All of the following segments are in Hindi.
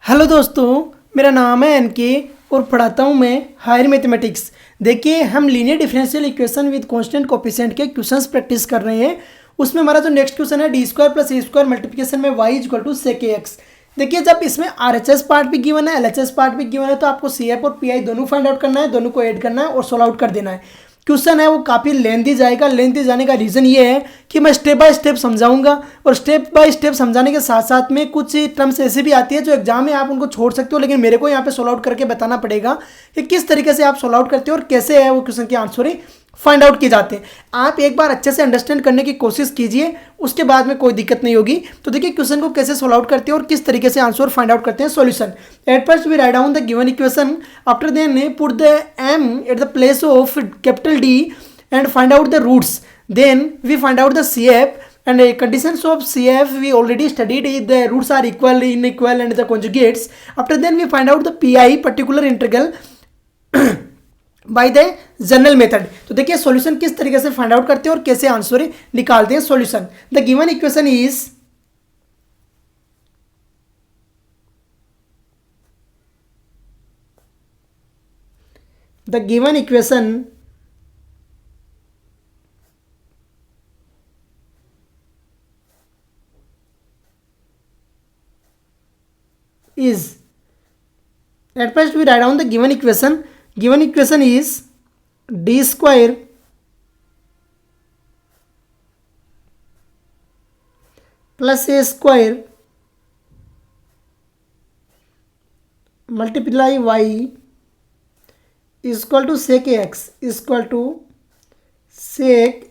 हेलो दोस्तों, मेरा नाम है एनके और पढ़ाता हूँ मैं हायर मैथमेटिक्स। देखिए, हम linear differential equation with constant coefficient के क्वेश्चंस प्रैक्टिस कर रहे हैं। उसमें हमारा जो नेक्स्ट क्वेश्चन है D square plus A square multiplication में Y equal to sec X. देखिए, जब इसमें आर एच एस पार्ट भी गिवन है, एल एच एस पार्ट भी गिवन है, तो आपको सी एफ और पी आई दोनों फाइंड आउट करना है, दोनों को ऐड करना है और सोल्व आउट कर देना है। क्वेश्चन है वो काफ़ी लेंथी जाएगा। लेंथी जाने का रीज़न ये है कि मैं स्टेप बाय स्टेप समझाऊंगा और स्टेप बाय स्टेप समझाने के साथ साथ में कुछ टर्म्स ऐसे भी आती है जो एग्जाम में आप उनको छोड़ सकते हो, लेकिन मेरे को यहाँ पे सोल्व आउट करके बताना पड़ेगा कि किस तरीके से आप सोल्व आउट करते हो और कैसे है वो क्वेश्चन के आंसर फाइंड आउट किए जाते हैं। आप एक बार अच्छे से अंडरस्टैंड करने की कोशिश कीजिए, उसके बाद में कोई दिक्कत नहीं होगी। तो देखिए, क्वेश्चन को कैसे सोल्व आउट करते हैं और किस तरीके से आंसर फाइंड आउट करते हैं। Solution: at first we write down the given equation, after then put the m at the place of capital D and find out the roots. Then we find out the CF and conditions of CF we already studied. The roots are equal, unequal and the conjugates. After then we find out the PI particular integral by the general method. तो देखिए, सॉल्यूशन किस तरीके से फाइंड आउट करते हैं और कैसे आंसर निकालते हैं। Solution: the given equation is is, at first we write down the given equation. Given equation is d square plus a square multiply y is equal to sec ax is equal to sec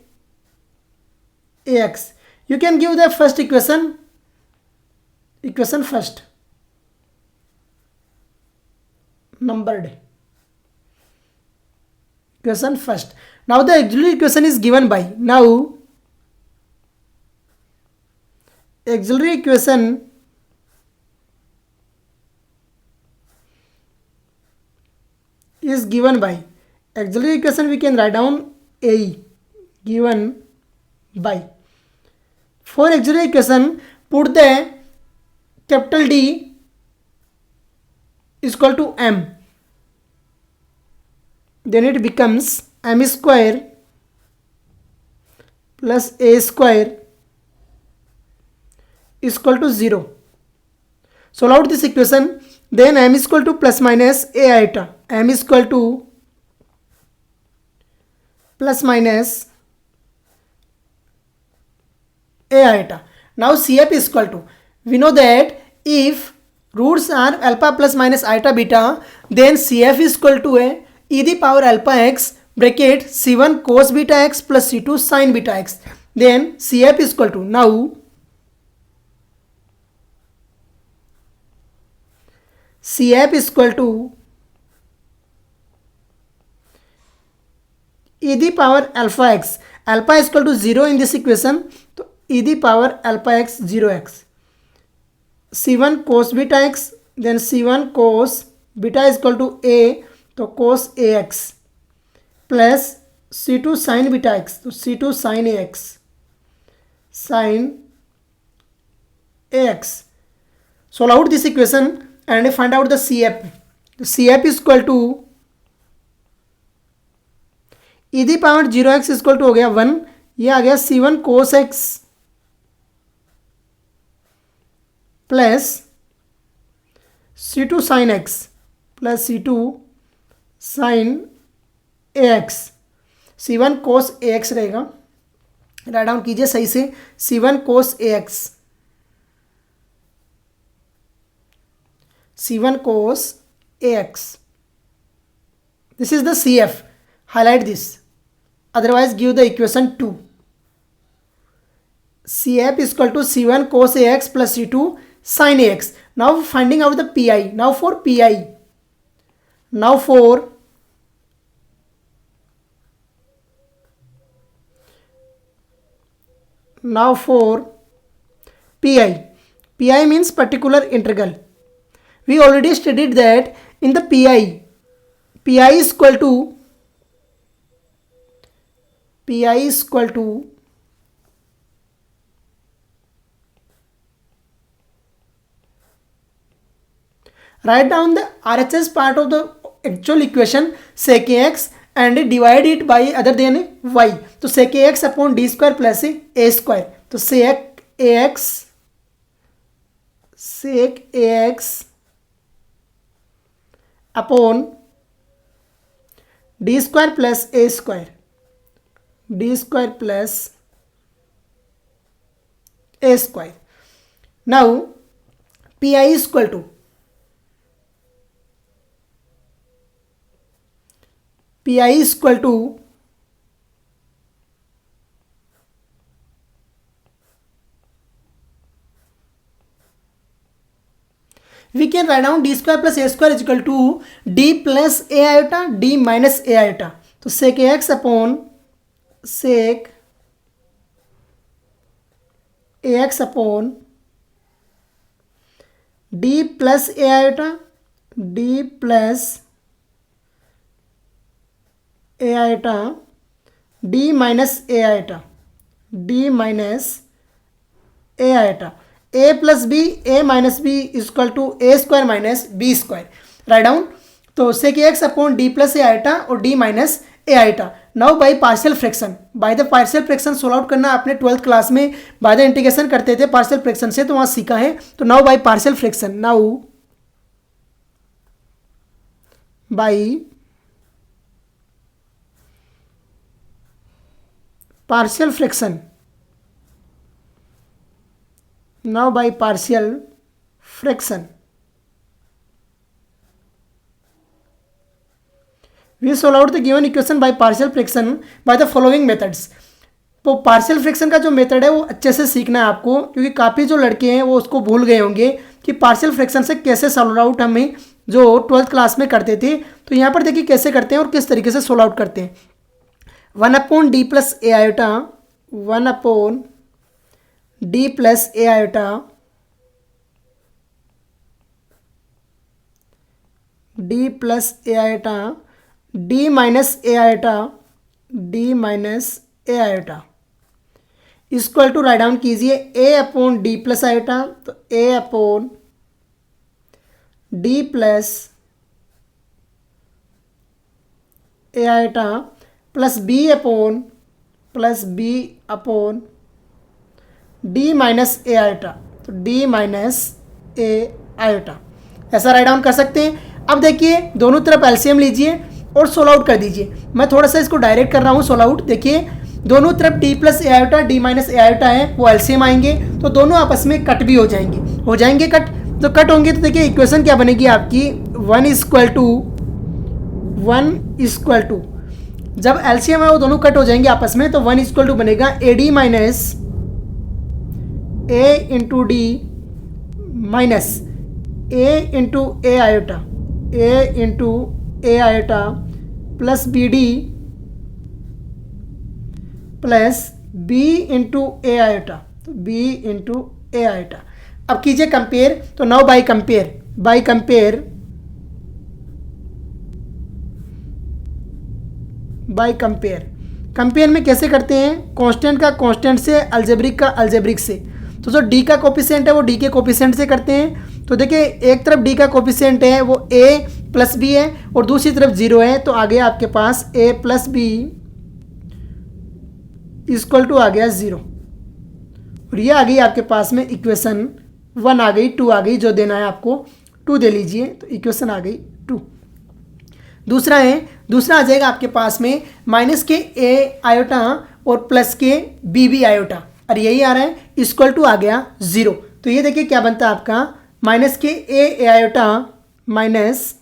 ax. You can give the first equation first, numbered equation first. Now the auxiliary equation is given by, now auxiliary equation is given by, auxiliary equation we can write down a given by. For auxiliary equation, put the capital D is equal to m, then it becomes m square plus a square is equal to 0. Solve out this equation. Then m is equal to plus minus a iota, m is equal to plus minus a iota. Now CF is equal to, we know that if roots are alpha plus minus iota beta, then CF is equal to a e the power alpha x bracket c1 cos beta x plus c2 sin beta x. Then CF is equal to, now CF is equal to e the power alpha x. Alpha is equal to 0 in this equation, so e the power alpha x 0x. c1 cos beta x, then c1 cos beta is equal to a, तो cos ax plus c2 sin beta x, तो c2 sin ax, sin ax. Solve out this equation and find out the CF. CF is equal to e the power 0x is equal to हो गया 1, ये आ गया c1 cos x plus c2 sin x plus c2 sin ax. c1 cos ax रहेगा, राइट डाउन कीजिए सही से, c1 cos ax, c1 cos ax. This is the CF. Highlight this, otherwise give the equation 2. CF is equal to c1 cos ax plus c2 sin ax. Now finding out the PI. Now for PI, now for PI. PI means particular integral. We already studied that in the PI is equal to right down the RHS part of the actual equation sec ax and divide it by other than y। तो sec ax upon D square plus A square, तो sec ax upon D square plus A square, D square plus A square. Now pi is equal to we can write down d square plus a square is equal to d plus a iota d minus a iota। तो sec ax upon sec ax upon d plus a iota d plus a iota d minus a iota d minus a iota a plus B a minus B equal to A square minus B square. Right down, तो sec ax upon D plus A iota और D minus A iota. Now by partial fraction, by the partial fraction solve out करना आपने 12th क्लास में बाय द इंटीग्रेशन करते थे पार्शियल फ्रैक्शन से, तो वहाँ सीखा है। तो now by partial fraction, now by partial fraction, now by partial fraction we solve out the given equation by partial fraction by the following methods। तो पार्शियल फ्रैक्शन का जो मेथड है वो अच्छे से सीखना है आपको, क्योंकि काफ़ी जो लड़के हैं वो उसको भूल गए होंगे कि पार्शियल फ्रैक्शन से कैसे सॉल्व आउट हमें जो 12th क्लास में करते थे। तो यहाँ पर देखिए कैसे करते हैं और किस तरीके से सॉल्व आउट करते हैं। 1 upon D plus A iota, 1 upon D plus A iota D plus A iota D minus A iota D minus A iota equal to right down कीजिए A upon D plus iota, तो A upon D plus A iota plus B upon D minus A iota, तो डी माइनस ए आयोटा। ऐसा राइट डाउन कर सकते हैं। अब देखिए दोनों तरफ एलसीएम लीजिए और सोल्व आउट कर दीजिए। मैं थोड़ा सा इसको डायरेक्ट कर रहा हूँ सोल्व आउट। देखिए दोनों तरफ D plus A iota D minus A iota है, वो एलसीएम आएंगे तो दोनों आपस में कट भी हो जाएंगे कट। तो कट होंगे तो देखिए इक्वेशन क्या बनेगी आपकी, 1 इक्वल टू जब एलसीएम है वो दोनों कट हो जाएंगे आपस में, तो 1 इक्वल टू बनेगा A D minus A into D minus A into A iota plus B D plus B into A iota, तो बी इंटू ए आयोटा। अब कीजिए कंपेयर, तो नाउ बाय कंपेयर में कैसे करते हैं, कांस्टेंट का कांस्टेंट से, अलजेब्रिक का अलजेब्रिक से। तो जो डी का कोफिशिएंट है वो डी के कोफिशिएंट से करते हैं। तो देखिए एक तरफ डी का कोफिशिएंट है वो a प्लस बी है और दूसरी तरफ 0 है, तो आ गया आपके पास a plus B equal to आ गया 0, और ये आ गई आपके पास में इक्वेशन 1 आ गई, 2 आ गई, जो देना है आपको 2 दे लीजिए, तो इक्वेशन आ गई 2। दूसरा आ जाएगा आपके पास में माइनस के ए आयोटा और प्लस के बी आयोटा, और यही आ रहा है इक्वल टू आ गया 0। तो ये देखिए क्या बनता है आपका, माइनस के A iota minus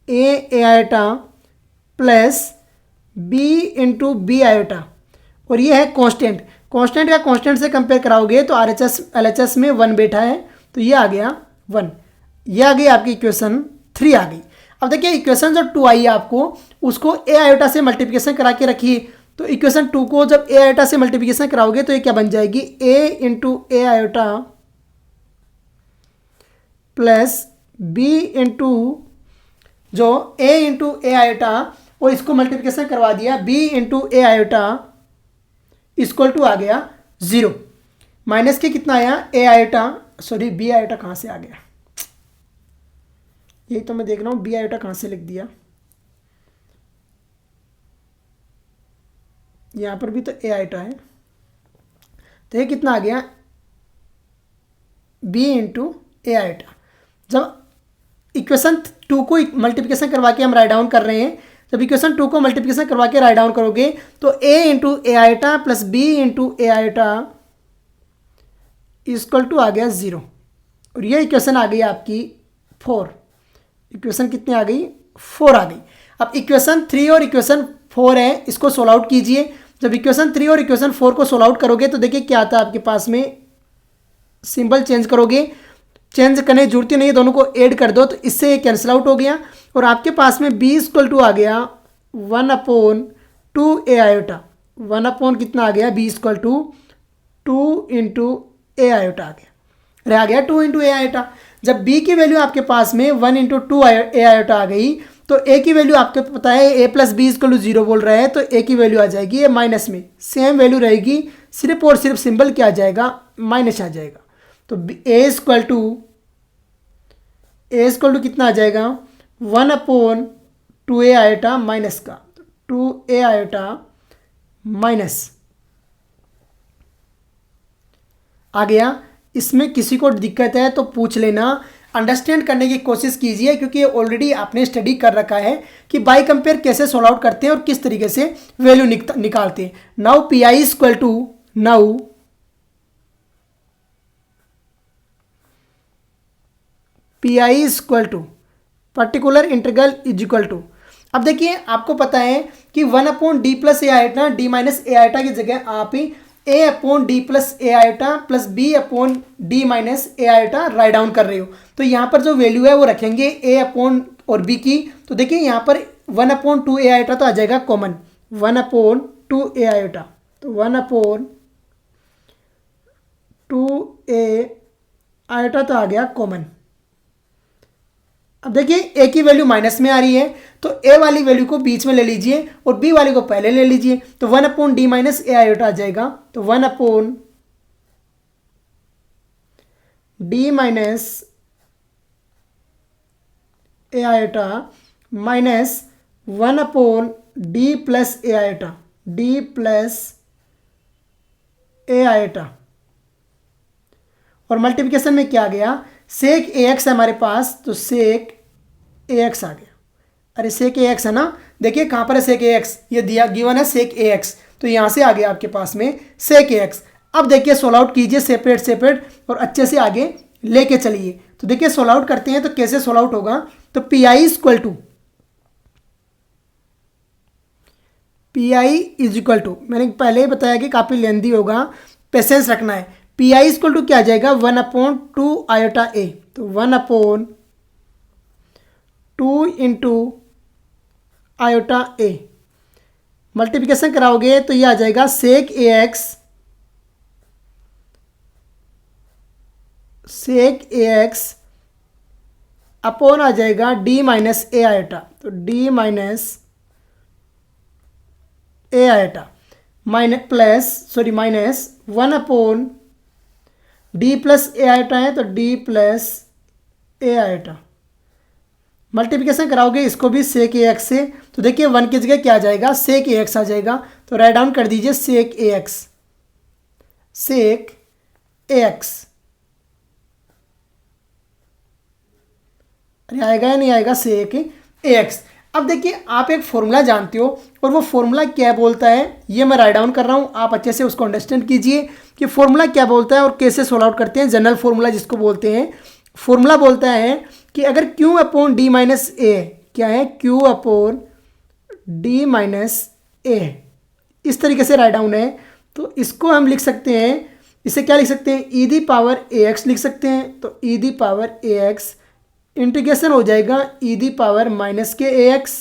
A iota plus B into B iota, और ये है कांस्टेंट का कांस्टेंट से कंपेयर कराओगे तो LHS में 1 बैठा है, तो ये आ गया 1। ये आ गई आपकी इक्वेशन 3 आ गई। अब देखिए इक्वेशन जो 2 आई है आपको उसको ए आयोटा से मल्टीप्लिकेशन करा के रखिए। तो इक्वेशन 2 को जब ए आयोटा से मल्टीप्लिकेशन कराओगे तो ये क्या बन जाएगी, ए into A iota plus B into जो ए इंटू ए आयोटा और इसको मल्टीप्लिकेशन करवा दिया B into A iota equal to आ गया 0। माइनस के कितना आया, A iota sorry B iota कहाँ से आ गया, यही तो मैं देख रहा हूँ, बी आयोटा कहाँ से लिख दिया, यहाँ पर भी तो ए आयोटा है, तो ये कितना आ गया बी इंटू ए आयोटा। जब इक्वेशन 2 को मल्टीप्लिकेशन करवा के हम राइट डाउन कर रहे हैं, जब इक्वेशन 2 को मल्टीप्लिकेशन करवा के राइट डाउन करोगे तो a into A iota plus B into A iota equal to आ गया 0, और ये इक्वेशन आ गई आपकी 4। इक्वेशन कितनी आ गई, 4 आ गई। अब इक्वेशन 3 और इक्वेशन 4 है, इसको सोल्व आउट कीजिए। जब इक्वेशन 3 और इक्वेशन 4 को सोल्व आउट करोगे तो देखिए क्या आता है आपके पास में, सिंबल चेंज करोगे, चेंज करने की जरूरत ही नहीं है, दोनों को ऐड कर दो तो इससे ये कैंसिल आउट हो गया, और आपके पास में b इक्वल टू आ गया 1/2 ए आयोटा, 1 कितना आ गया, b equal to 2 into A iota आ गया, अरे आ गया 2 इंटू ए आयोटा। जब b की वैल्यू आपके पास में 1 इंटू 2 ए आयोटा आ गई तो a की वैल्यू आपको पता है a plus B equal to 0 बोल रहा है, तो a की वैल्यू आ जाएगी ये माइनस में, सेम वैल्यु रहेगी, सिर्फ और सिर्फ सिंबल क्या आ जाएगा, माइनस आ जाएगा। तो a इक्वल टू कितना आ जाएगा, 1/2 ए आयोटा माइनस का 2 ए आयोटा माइनस आ गया। इसमें किसी को दिक्कत है तो पूछ लेना, अंडरस्टैंड करने की कोशिश कीजिए, क्योंकि ऑलरेडी आपने स्टडी कर रखा है कि बाय कंपेयर कैसे सोल्व आउट करते हैं और किस तरीके से वैल्यू निकालते हैं। Now P I equal to, now P I equal to particular integral is equal to, अब देखिए आपको पता है कि 1/d plus A iota D minus A iota की जगह आप a/d plus A iota plus b/d minus A iota write down कर रहे हो, तो यहाँ पर जो वैल्यू है वो रखेंगे a और b की। तो देखिए यहाँ पर 1/2 ए आयोटा तो आ जाएगा कॉमन, 1/2 ए आयोटा, तो 1/2 ए आयोटा तो आ गया कॉमन। अब देखिए a की वैल्यू माइनस में आ रही है तो a वाली वैल्यू को बीच में ले लीजिए और b वाली को पहले ले लीजिए, तो 1/d माइनस ए आयोटा आ जाएगा, तो 1/d minus A iota minus 1/d plus A iota, d plus A iota, और मल्टीप्लिकेशन में क्या आ गया, सेक ए एक्स है हमारे पास, तो सेक ए एक्स आ गया। अरे सेक ए एक्स है ना, देखिए कहाँ पर है सेक ए एक्स, ये दिया गिवन है सेक ए एक्स, तो यहाँ से आ गया आपके पास में सेक ए एक्स। अब देखिए सोल्व आउट कीजिए सेपरेट और अच्छे से आगे लेके चलिए। तो देखिए सोल्व आउट करते हैं तो कैसे सोल्व आउट होगा, तो P I is equal to मैंने पहले ही बताया कि काफ़ी लेंदी होगा, पेशेंस रखना है। पी आई इक्वल टू क्या आ जाएगा, 1/2 आयोटा ए, तो 1/2 इंटू आयोटा ए, मल्टीप्लिकेशन कराओगे तो ये आ जाएगा सेक ए एक्स अपॉन आ जाएगा d माइनस ए आयोटा, तो d minus A iota minus 1/d plus A iota है, तो d plus A iota, multiplication कराओगे इसको भी सेक ए एक्स से, तो देखिए 1 की जगह क्या आ जाएगा, सेक ए एक्स आ जाएगा, तो राइट डाउन कर दीजिए सेक ए एक्स। अरे आएगा या नहीं आएगा, सेक ए एक्स। अब देखिए आप एक फॉर्मूला जानते हो और वो फॉर्मूला क्या बोलता है, ये मैं राइट डाउन कर रहा हूँ, आप अच्छे से उसको अंडरस्टैंड कीजिए कि फॉर्मूला क्या बोलता है और कैसे सोल्व आउट करते हैं। जनरल फॉर्मूला जिसको बोलते हैं, फॉर्मूला बोलता है कि अगर q/d माइनस ए, क्या है, q/d माइनस ए, इस तरीके से राइट डाउन है, तो इसको हम लिख सकते हैं, इसे क्या लिख सकते हैं, e⁴ax लिख सकते हैं, तो e⁴ax इंटीग्रेशन हो जाएगा e⁻−kAx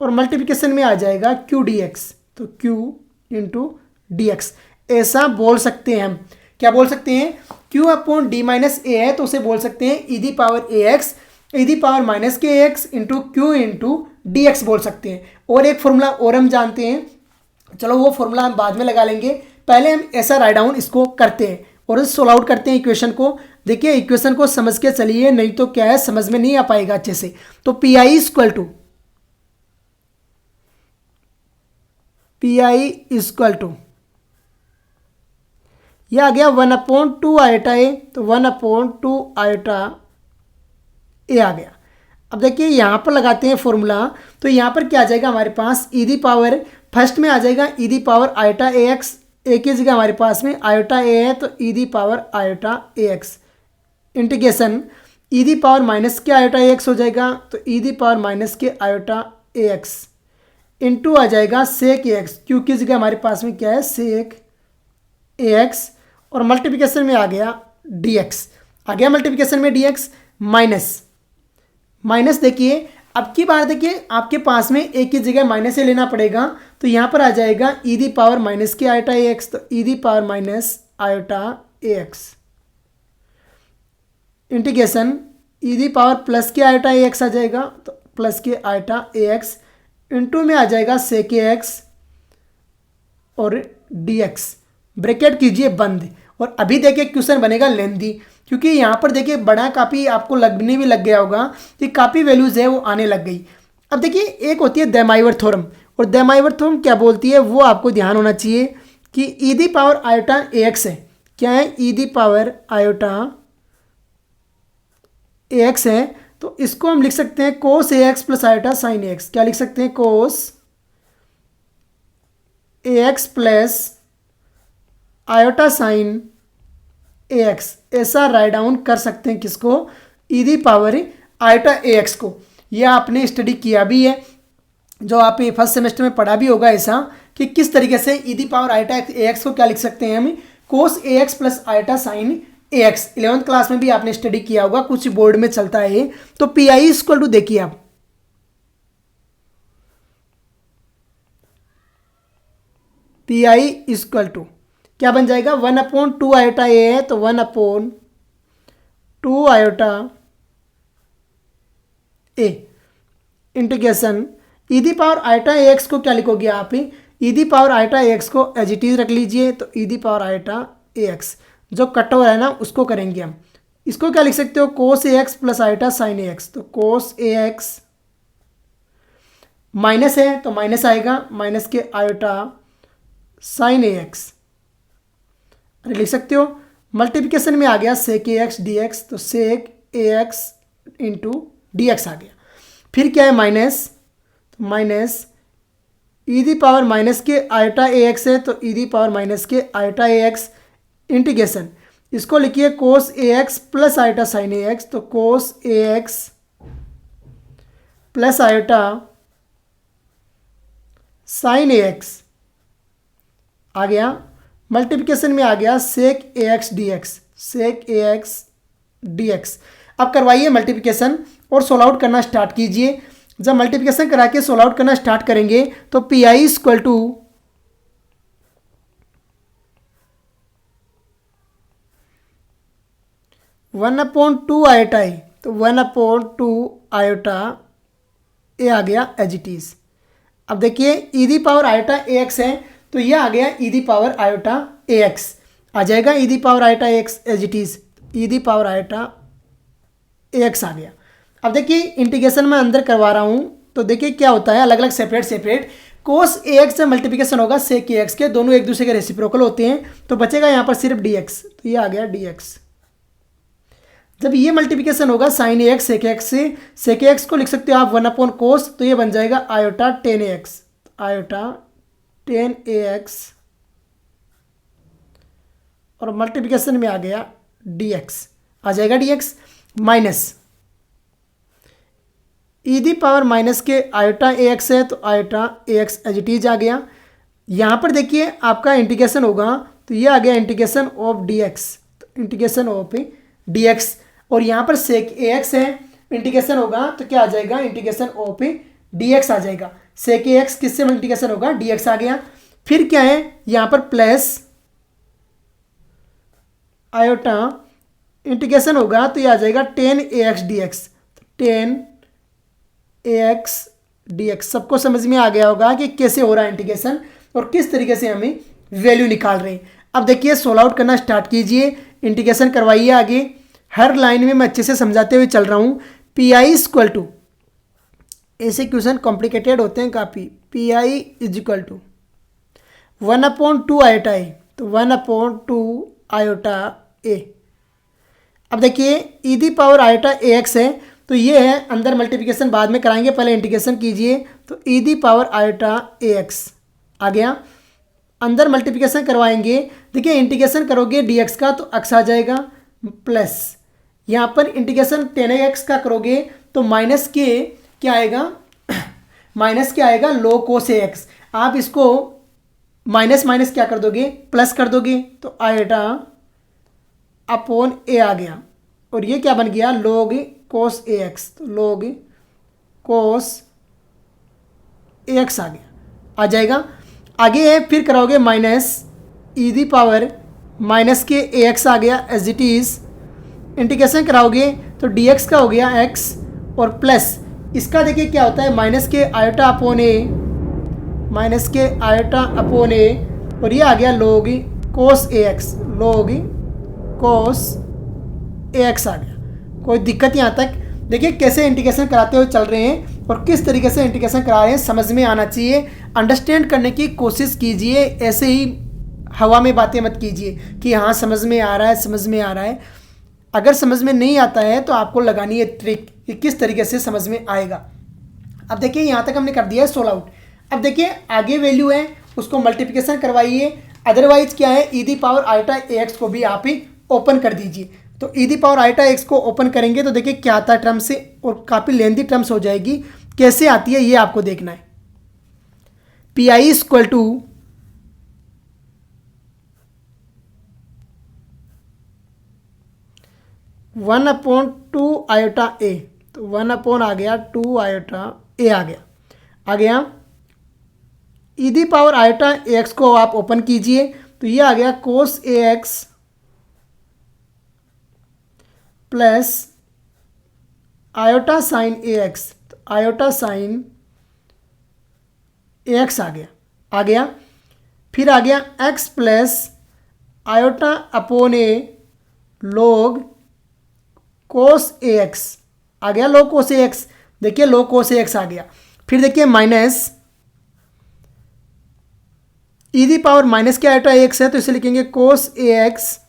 और मल्टीप्लिकेशन में आ जाएगा q dx, तो q इंटू dx, ऐसा बोल सकते हैं हम। क्या बोल सकते हैं, q/d माइनस ए है तो उसे बोल सकते हैं e⁻ax into q into dx बोल सकते हैं। और एक फॉर्मूला और हम जानते हैं, चलो वो फॉर्मूला हम बाद में लगा लेंगे, पहले हम ऐसा राइट डाउन इसको करते हैं और सोल्व आउट करते हैं इक्वेशन को। देखिए इक्वेशन को समझ के चलिए, नहीं तो क्या है समझ में नहीं आ पाएगा अच्छे से। तो पी आई इक्वल टू ये आ गया 1/2 आयोटा ए, तो 1/2 आयोटा ए आ गया। अब देखिए यहाँ पर लगाते हैं फॉर्मूला, तो यहाँ पर क्या आ जाएगा हमारे पास ई दी पावर, फर्स्ट में आ जाएगा E the power iota A X, A की जगह हमारे पास में आयोटा ए है तो E the power iota A X, integration E the power minus के आयोटा ए एक्स हो जाएगा, तो ई दी पावर माइनस के आयोटा ए एक्स इंटू आ जाएगा सेक ए एक्स, क्यू की जगह हमारे पास में क्या है सेक ए एक्स, और मल्टीप्लिकेशन में आ गया डी एक्स, आ गया मल्टीप्लिकेशन में डी एक्स माइनस देखिए अब की बार देखिए आपके पास में एक की जगह माइनस से लेना पड़ेगा, तो यहाँ पर आ जाएगा ई दी पावर माइनस के आयोटा ए एक्स, तो E the power minus iota A X integration E the power plus के आयोटा ए एक्स आ जाएगा, तो प्लस के आयोटा ए एक्स इंटू में आ जाएगा सेक ए एक्स और डी एक्स, ब्रैकेट कीजिए बंद। और अभी देखिए क्वेश्चन बनेगा लेंथी, क्योंकि यहाँ पर देखिए बड़ा काफ़ी आपको लगने भी लग गया होगा कि काफ़ी वैल्यूज़ है वो आने लग गई। अब देखिए एक होती है देमाइवर थ्योरम, और देमाइवर थ्योरम क्या बोलती है वो आपको ध्यान होना चाहिए कि E the power iota A X है, क्या है E the power iota A X है, तो इसको हम लिख सकते हैं cos A X plus iota sine A X, क्या लिख सकते हैं cos A X plus iota sine A X, ऐसा राइट डाउन कर सकते हैं किसको, E the power iota A X को। यह आपने स्टडी किया भी है, जो आपने फर्स्ट सेमेस्टर में पढ़ा भी होगा ऐसा कि किस तरीके से E the power iota A X को क्या लिख सकते हैं हम cos A X plus iota sine A X. 11th class में भी आपने स्टडी किया होगा, कुछ बोर्ड में चलता है ये। तो पी आई इक्वल टू देखिए आप पी आई इक्वल टू क्या बन जाएगा 1/2 आयोटा ए है, तो 1/2 iota A integration E the power iota A X को क्या लिखोगे आप, E the power iota A X को एज इट इज रख लीजिए, तो E the power iota A X जो कट ओवर है ना उसको करेंगे हम। इसको क्या लिख सकते हो कोस A X plus iota sine A X, तो कोस ए एक्स माइनस है तो माइनस आएगा, माइनस के आयोटा साइन ए एक्स लिख सकते हो। मल्टीप्लिकेशन में आ गया सेक ए एक्स डी एक्स, तो सेक ए एक्स इंटू डी एक्स आ गया। फिर क्या है माइनस, तो minus E the power minus के आयोटा ए एक्स है, तो ई दी पावर माइनस के आयोटा ए एक्स इंटीग्रेशन इसको लिखिए कोस A X plus iota sine A X, तो कोस A X plus iota sine A X आ गया। मल्टीप्लिकेशन में आ गया सेक ए एक्स डी एक्स, सेक ए एक्स डी एक्स। अब करवाइए मल्टीप्लिकेशन और सोल्व आउट करना स्टार्ट कीजिए। जब मल्टीप्लिकेशन करा के सोल्व आउट करना स्टार्ट करेंगे तो P I equal to 1/2 iota A, तो 1/2 आयोटा ए आ गया एज इट इज। अब देखिए E the power iota A X है, तो यह आ गया E the power iota A X आ जाएगा, E the power iota A x as it is, E the power iota A X आ गया। अब देखिए इंटीग्रेशन में अंदर करवा रहा हूँ, तो देखिए क्या होता है अलग अलग सेपरेट कोस ए एक्स से मल्टीप्लिकेशन होगा सेक ए एक्स के, दोनों एक दूसरे के रेसिप्रोकल होते हैं, तो बचेगा यहाँ पर सिर्फ डी एक्स, तो ये आ गया डी एक्स। जब ये मल्टीप्लिकेशन होगा sign A x sec x से, सेक एक्स को लिख सकते हो आप 1/cos, तो ये बन जाएगा आयोटा 10 एक्स, आयोटा 10 एक्स, और मल्टीप्लिकेशन में आ गया डी एक्स, आ जाएगा D X minus E the power minus के आयोटा ए एक्स है, it is A x as it इज आ गया। यहाँ पर देखिए आपका इंटीग्रेशन होगा, तो ये आ गया इंटीग्रेशन ऑफ डी एक्स, तो इंटीग्रेशन ऑफ डी एक्स, और यहाँ पर सेक ए एक्स है, इंटीग्रेशन होगा तो क्या आ जाएगा इंटीग्रेशन ऑफ डी एक्स आ जाएगा। सेक ए एक्स किससे मल्टीप्लिकेशन होगा डी एक्स आ गया। फिर क्या है यहाँ पर प्लस आयोटा इंटीग्रेशन होगा तो ये आ जाएगा 10 ए एक्स डी एक्स, 10 ए एक्स डी एक्स। सबको समझ में आ गया होगा कि कैसे हो रहा है इंटीग्रेशन और किस तरीके से हमें वैल्यू निकाल रहे हैं। अब देखिए सोल्व आउट करना स्टार्ट कीजिए, इंटीग्रेशन करवाइए आगे। हर लाइन में मैं अच्छे से समझाते हुए चल रहा हूँ। पी आई इक्वल टू, ऐसे क्वेश्चन कॉम्प्लिकेटेड होते हैं काफ़ी। P I is equal to 1/2 iota A, तो 1/2 आयोटा ए। अब देखिए E the power iota A X है, तो ये है, अंदर मल्टीप्लिकेशन बाद में कराएंगे, पहले इंटीग्रेशन कीजिए। तो E the power iota A X आ गया, अंदर मल्टीप्लिकेशन करवाएंगे। देखिए इंटीग्रेशन करोगे डी एक्स का तो एक्स आ जाएगा, प्लस यहाँ पर इंटीग्रेशन 10x का करोगे तो माइनस के क्या आएगा, माइनस क्या आएगा, लो कोस ए एक्स। आप इसको माइनस माइनस क्या कर दोगे, प्लस कर दोगे, तो आयोटा अपॉन ए आ गया, और ये क्या बन गया, लोग कोस ए एक्स, तो लोग कोस ए एक्स आ गया, आ जाएगा। आगे है फिर कराओगे minus E the power minus के ए एक्स आ गया एज इट इज़। इंटीग्रेशन कराओगे तो डी एक्स का हो गया एक्स, और प्लस इसका देखिए क्या होता है, माइनस के आयोटा अपॉन ए, माइनस के आयोटा अपॉन ए, और ये आ गया लोग कोस ए एक्स, लोग कोस ए एक्स आ गया। कोई दिक्कत यहाँ तक? देखिए कैसे इंटीग्रेशन कराते हुए चल रहे हैं और किस तरीके से इंटीग्रेशन करा रहे हैं, समझ में आना चाहिए। अंडरस्टैंड करने की कोशिश कीजिए, ऐसे ही हवा में बातें मत कीजिए कि हाँ समझ में आ रहा है, समझ में आ रहा है। अगर समझ में नहीं आता है तो आपको लगानी है ट्रिक कि किस तरीके से समझ में आएगा। अब देखिए यहाँ तक हमने कर दिया है सोल्व आउट। अब देखिए आगे वैल्यू है उसको मल्टीप्लिकेशन करवाइए, अदरवाइज क्या है, E the power iota A X को भी आप ही ओपन कर दीजिए। तो E the power iota X को ओपन करेंगे तो देखिए क्या आता है टर्म से, और काफ़ी लेंदी टर्म्स हो जाएगी। कैसे आती है ये आपको देखना है। P I equal to 1/2 iota A, तो 1 आ गया 2 आयोटा ए आ गया। E the power iota A X को आप ओपन कीजिए तो ये आ गया cos A X plus iota sine A X, तो आयोटा साइन ए एक्स आ गया। फिर आ गया X plus iota upon A log cos A X आ गया, लो कोस ए एक्स, देखिए लो कोस ए एक्स आ गया। फिर देखिए minus E the power minus के आयोटा एक्स है तो इसे लिखेंगे कोस A x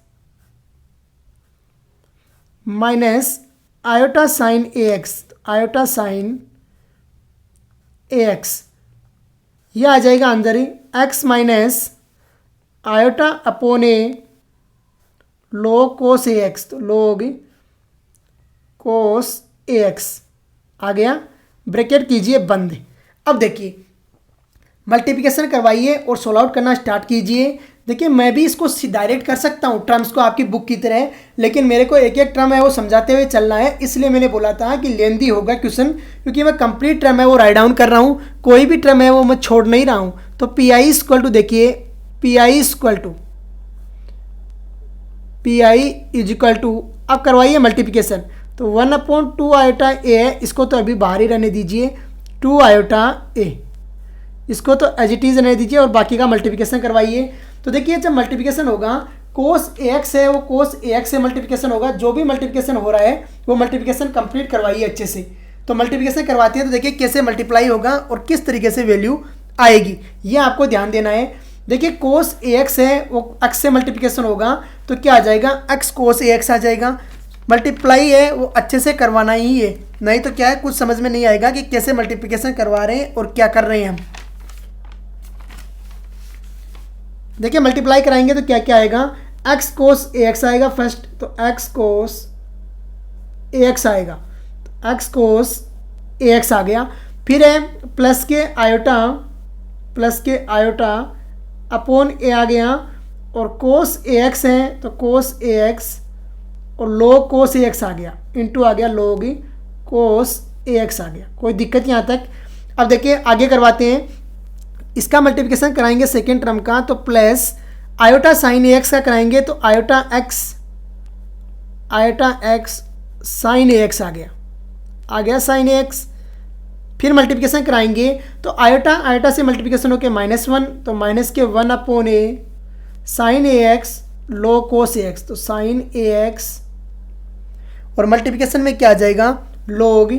minus iota sine A x, iota sine A x, यह आ जाएगा अंदर ही x minus iota upon A log cos A X, तो लोग कोस ए एक्स आ गया। ब्रैकेट कीजिए बंद। अब देखिए मल्टीप्लिकेशन करवाइए और सोल्व आउट करना स्टार्ट कीजिए। देखिए मैं भी इसको डायरेक्ट कर सकता हूँ टर्म्स को आपकी बुक की तरह, लेकिन मेरे को एक एक टर्म है वो समझाते हुए चलना है, इसलिए मैंने बोला था कि लेंदी होगा क्वेश्चन, क्योंकि मैं कंप्लीट टर्म है वो राइट डाउन कर रहा हूँ, कोई भी टर्म है वो मैं छोड़ नहीं रहा हूँ। तो पी आई इक्वल टू, देखिए P I equal to, P I is equal to, अब करवाइए मल्टीप्लिकेशन। तो 1/2 आयोटा ए है, इसको तो अभी बाहर ही रहने दीजिए, 2 आयोटा ए, इसको तो एज इट इज़ रहने दीजिए और बाकी का मल्टीप्लिकेशन करवाइए। तो देखिए जब मल्टीप्लिकेशन होगा कोस ए एक्स है वो कोस ए एक्स से मल्टीप्लिकेशन होगा, जो भी मल्टीप्लिकेशन हो रहा है वो मल्टीप्लिकेशन कंप्लीट करवाइए अच्छे से। तो मल्टीप्लिकेशन करवाते हैं तो देखिए कैसे मल्टीप्लाई होगा और किस तरीके से वैल्यू आएगी, ये आपको ध्यान देना है। देखिए कोस ए एक्स है वो एक्स से मल्टीप्लिकेशन होगा तो क्या आ जाएगा, एक्स कोस ए एक्स आ जाएगा। मल्टीप्लाई है वो अच्छे से करवाना ही है, नहीं तो क्या है कुछ समझ में नहीं आएगा कि कैसे मल्टीप्लिकेशन करवा रहे हैं और क्या कर रहे हैं हम। देखिए मल्टीप्लाई कराएंगे तो क्या क्या आएगा, एक्स कोस ए एक्स आएगा फर्स्ट, तो एक्स कोस ए एक्स आएगा, तो एक्स कोस ए एक्स आ गया। फिर है प्लस के आयोटा, प्लस के आयोटा अपॉन ए आ गया, और कोस ए एक्स है तो कोस ए एक्स और लोग कोस ए एक्स आ गया, इंटू आ गया लोग कोस ए एक्स आ गया। कोई दिक्कत यहाँ तक? अब देखिए आगे करवाते हैं, इसका मल्टीप्लिकेशन कराएंगे सेकेंड टर्म का, तो plus iota sine A x का कराएंगे तो iota X sign A X आ गया साइन ए एक्स। फिर मल्टीप्लिकेशन कराएंगे तो आयोटा से मल्टीप्लिकेशन होकर -1, तो माइनस के 1/a sign A x low cos A X, तो साइन ए एक्स और मल्टीप्लिकेशन में क्या आ जाएगा, log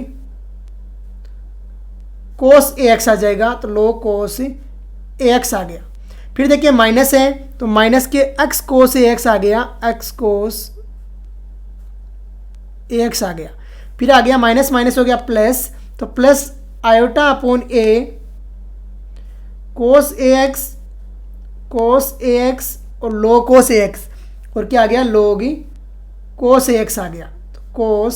cos ax आ जाएगा, तो log cos ax आ गया। फिर देखिए माइनस है तो माइनस के x cos ax आ गया, x cos ax आ गया। फिर आ गया माइनस माइनस हो गया प्लस, तो plus iota upon a cos ax और log cos ax, और क्या आ गया, log cos ax आ गया, तो cos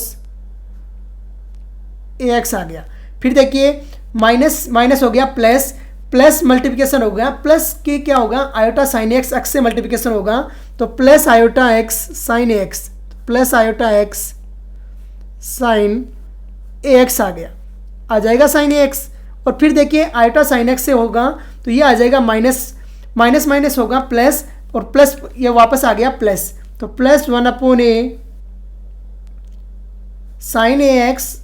ax आ गया। फिर देखिए माइनस माइनस हो गया प्लस, प्लस मल्टीप्लिकेशन हो गया, प्लस के क्या होगा, आयोटा साइन एक्स, एक्स से मल्टीप्लिकेशन होगा, तो plus iota X sine X, plus iota X sine X आ गया, आ जाएगा साइन एक्स। और फिर देखिए आयोटा साइन एक्स से होगा तो ये आ जाएगा माइनस, माइनस माइनस होगा प्लस, और प्लस ये वापस आ गया प्लस, तो plus 1 upon A sine A X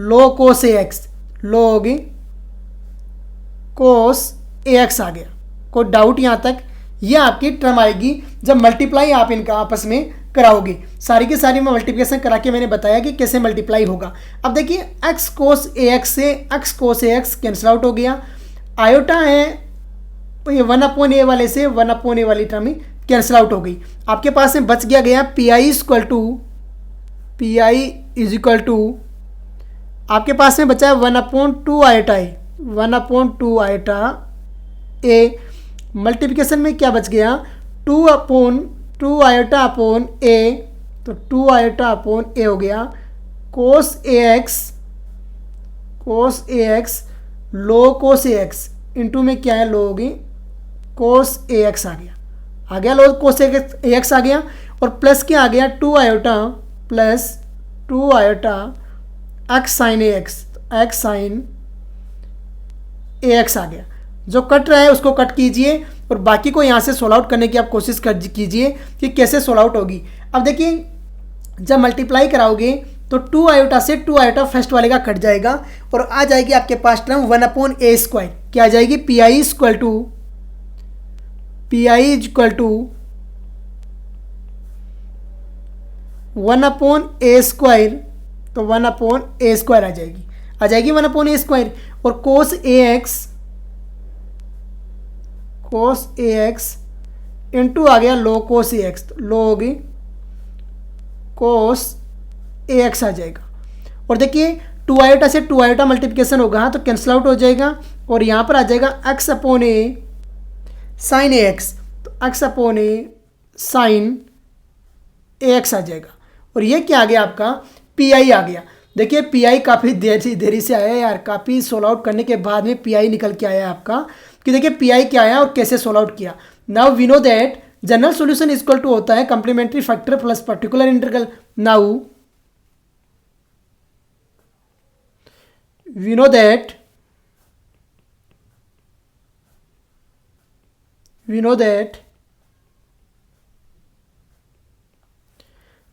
log cos ax, log cos ax आ गया। कोई डाउट यहाँ तक? ये आपकी टर्म आएगी जब मल्टीप्लाई आप इनका आपस में कराओगे। सारी की सारी मैं मल्टीप्लिकेशन करा के मैंने बताया कि कैसे मल्टीप्लाई होगा। अब देखिए x cos ax से x cos ax cancel out हो गया, आयोटा है तो ये 1 अपॉन ए वाले से 1 अपॉन ए वाली टर्म ही कैंसिल आउट हो गई। आपके पास में बच गया P I is equal to आपके पास में बचा है 1/2 iota A, 1/2 iota A. Multiplication में क्या बच गया, 2/2 आयोटा अपॉन ए, तो 2 आयोटा अपॉन ए हो गया। cos ax log cos ax into में क्या है, log cos ax आ गया log cos ax आ गया, और प्लस क्या आ गया 2 iota plus 2 iota x sine x sine ax आ गया। जो कट रहा है उसको कट कीजिए और बाकी को यहाँ से सोल्व आउट करने की आप कोशिश कीजिए कि कैसे सोल्व आउट होगी। अब देखिए जब मल्टीप्लाई कराओगे तो 2 आयोटा से 2 आयोटा फर्स्ट वाले का कट जाएगा और आ जाएगी आपके पास टर्म 1/a²। क्या आ जाएगी, P I is equal to 1/a², तो 1/a² आ जाएगी 1/a²। और cos ax इंटू आ गया log cos ax, तो log cos ax आ जाएगा। और देखिए 2 आयोटा से 2 आयोटा मल्टीप्लिकेशन होगा तो कैंसिल आउट हो जाएगा, और यहाँ पर आ जाएगा x upon A sine ax, तो x upon A sine ax आ जाएगा। और ये क्या आ गया आपका, पी आई आ गया। देखिए पी आई काफ़ी देरी से आया है यार, काफ़ी सोल्व आउट करने के बाद में पी आई निकल के आया है आपका, कि देखिए पी आई क्या आया और कैसे सोल्व आउट किया। Now we know that general solution equal to होता है complementary factor plus particular integral. Now we know that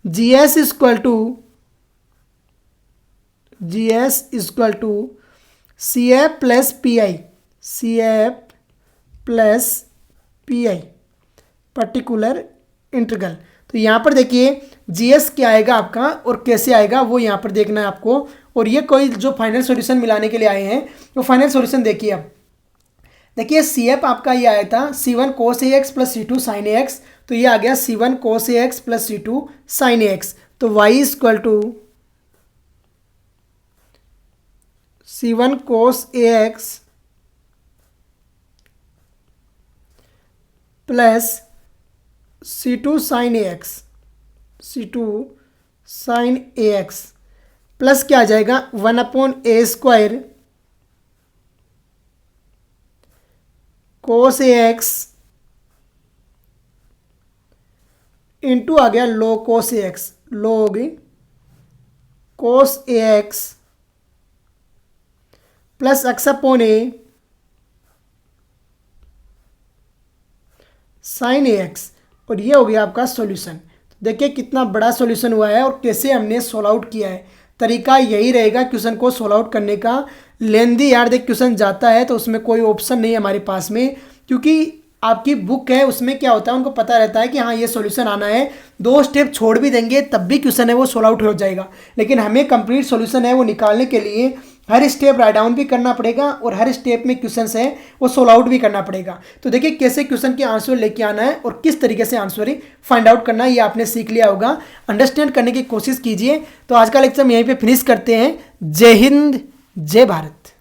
GS is equal to CF plus PI particular integral. तो यहाँ पर देखिए GS क्या आएगा आपका और कैसे आएगा वो यहाँ पर देखना है आपको। और ये कोई जो फाइनल सॉल्यूशन मिलाने के लिए आए हैं वो फाइनल सॉल्यूशन देखिए। अब देखिए CF आपका ये आया था C1 cos ax plus C2 sin ax, तो ये आ गया C1 cos ax plus C2 sin ax। तो y is equal to C1 cos ax plus C2 sin ax plus क्या आ जाएगा 1/a² cos ax इंटू आ गया log cos ax plus x upon A sine ax। और ये हो गया आपका सॉल्यूशन। देखिए कितना बड़ा सॉल्यूशन हुआ है और कैसे हमने सोल्व आउट किया है। तरीका यही रहेगा क्वेश्चन को सोल्व आउट करने का। लेंदी यार देख क्वेश्चन जाता है तो उसमें कोई ऑप्शन नहीं है हमारे पास में, क्योंकि आपकी बुक है उसमें क्या होता है, उनको पता रहता है कि हाँ ये सॉल्यूशन आना है, 2 स्टेप छोड़ भी देंगे तब भी क्वेश्चन है वो सोल्व आउट हो जाएगा। लेकिन हमें कंप्लीट सॉल्यूशन है वो निकालने के लिए हर स्टेप राइट डाउन भी करना पड़ेगा और हर स्टेप में क्वेश्चन है वो सोल्व आउट भी करना पड़ेगा। तो देखिए कैसे क्वेश्चन के आंसर लेके आना है और किस तरीके से आंसर फाइंड आउट करना है, ये आपने सीख लिया होगा। अंडरस्टैंड करने की कोशिश कीजिए। तो आज का लेक्चर हम यहीं पे फिनिश करते हैं। जय हिंद, जय भारत।